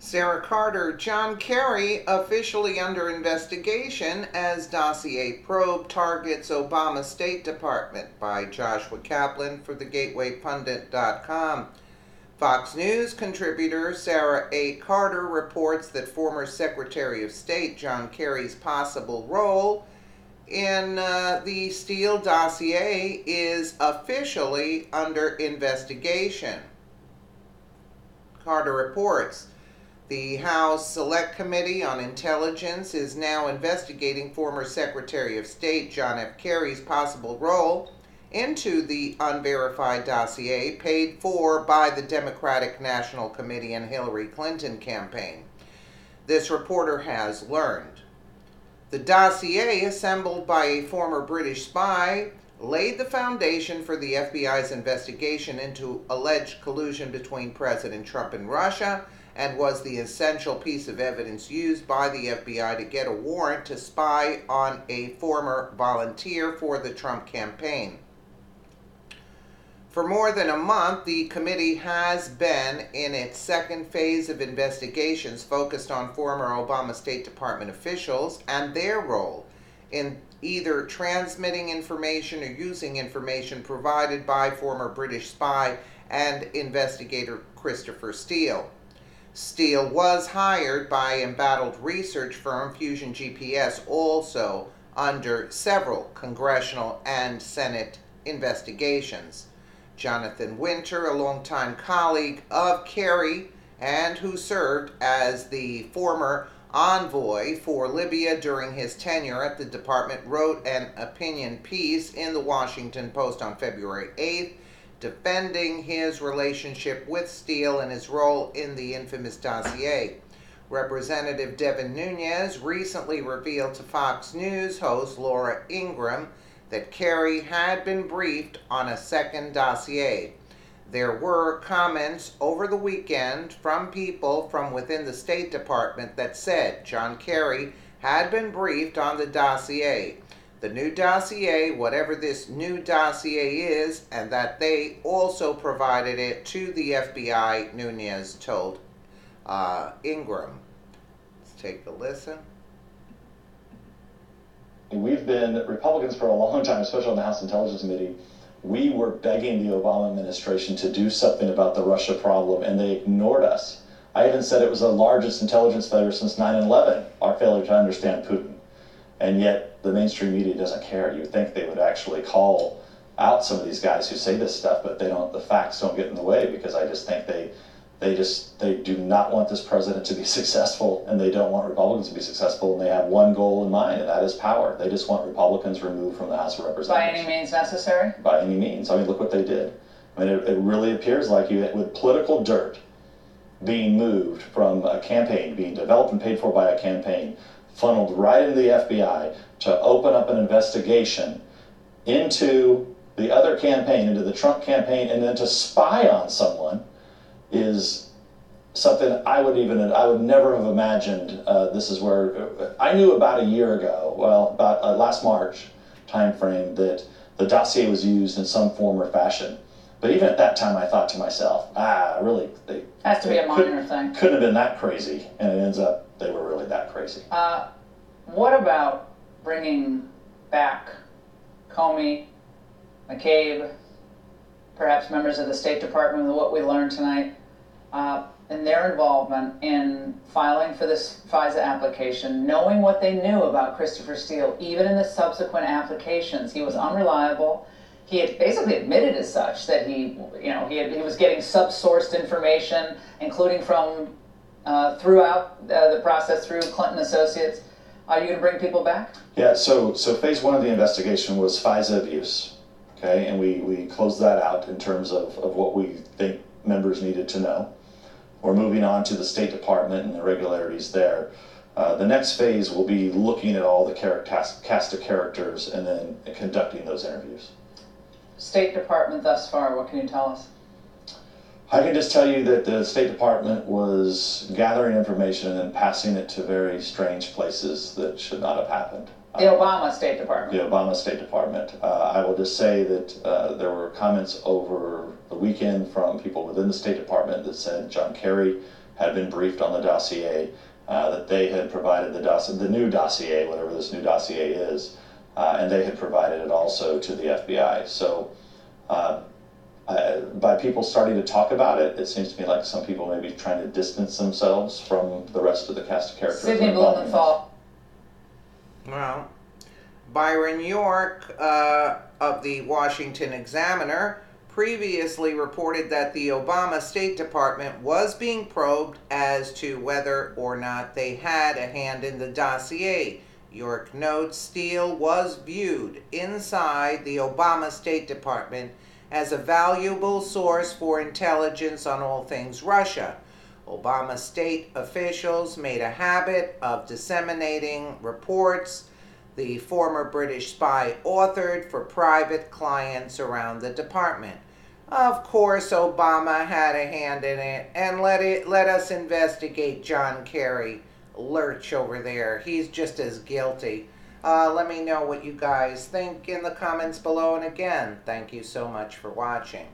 Sarah Carter, John Kerry officially under investigation as Dossier probe targets Obama State Department by Joshua Kaplan for thegatewaypundit.com. Fox News contributor Sarah A. Carter reports that former Secretary of State John Kerry's possible role in the Steele dossier is officially under investigation. Carter reports the House Select Committee on Intelligence is now investigating former Secretary of State John F. Kerry's possible role into the unverified dossier paid for by the Democratic National Committee and Hillary Clinton campaign. This reporter has learned. The dossier, assembled by a former British spy, laid the foundation for the FBI's investigation into alleged collusion between President Trump and Russia, and was the essential piece of evidence used by the FBI to get a warrant to spy on a former volunteer for the Trump campaign. For more than a month, the committee has been in its second phase of investigations focused on former Obama State Department officials and their role in either transmitting information or using information provided by former British spy and investigator Christopher Steele. Steele was hired by embattled research firm Fusion GPS, also under several congressional and Senate investigations. Jonathan Winter, a longtime colleague of Kerry and who served as the former envoy for Libya during his tenure at the department, wrote an opinion piece in the Washington Post on February 8th, defending his relationship with Steele and his role in the infamous dossier. Representative Devin Nunes recently revealed to Fox News host Laura Ingraham that Kerry had been briefed on a second dossier. There were comments over the weekend from people from within the State Department that said John Kerry had been briefed on the dossier. The new dossier, whatever this new dossier is, and that they also provided it to the FBI, Nunes told Ingram. Let's take a listen. We've been Republicans for a long time, especially on the House Intelligence Committee. We were begging the Obama administration to do something about the Russia problem, and they ignored us. I even said it was the largest intelligence failure since 9/11, our failure to understand Putin. And yet the mainstream media doesn't care. You would think they would actually call out some of these guys who say this stuff, but they don't. The facts don't get in the way, because I just think they do not want this president to be successful, and they don't want Republicans to be successful, and they have one goal in mind, and that is power. They just want Republicans removed from the House of Representatives. By any means necessary? By any means. I mean, look what they did. I mean, it really appears like you, with political dirt being moved from a campaign, being developed and paid for by a campaign, funneled right into the FBI to open up an investigation into the other campaign, into the Trump campaign, and then to spy on someone is something I would never have imagined. This is where I knew about a year ago, about last March time frame, that the dossier was used in some form or fashion. But even at that time, I thought to myself, really, has to be a minor thing. Couldn't have been that crazy, and it ends up they were really that crazy. What about bringing back Comey, McCabe, perhaps members of the State Department, with what we learned tonight, and their involvement in filing for this FISA application, knowing what they knew about Christopher Steele, even in the subsequent applications? He was unreliable. He had basically admitted as such that he was getting subsourced information, including from throughout the process through Clinton Associates. Are you going to bring people back? Yeah, so phase one of the investigation was FISA abuse, okay, and we closed that out in terms of what we think members needed to know. We're moving on to the State Department and the irregularities there. The next phase will be looking at all the cast of characters and then conducting those interviews. State Department thus far, what can you tell us? I can just tell you that the State Department was gathering information and passing it to very strange places that should not have happened. The Obama State Department. The Obama State Department. I will just say that there were comments over the weekend from people within the State Department that said John Kerry had been briefed on the dossier, that they had provided the new dossier, whatever this new dossier is, and they had provided it also to the FBI. So by people starting to talk about it, it seems to me like some people may be trying to distance themselves from the rest of the cast of characters. Sydney Blumenthal. Well, Byron York of the Washington Examiner previously reported that the Obama State Department was being probed as to whether or not they had a hand in the dossier. York notes Steele was viewed inside the Obama State Department as a valuable source for intelligence on all things Russia. Obama state officials made a habit of disseminating reports the former British spy authored for private clients around the department. Of course, Obama had a hand in it, and let us investigate John Kerry, lurch over there. He's just as guilty. Let me know what you guys think in the comments below, and again, thank you so much for watching.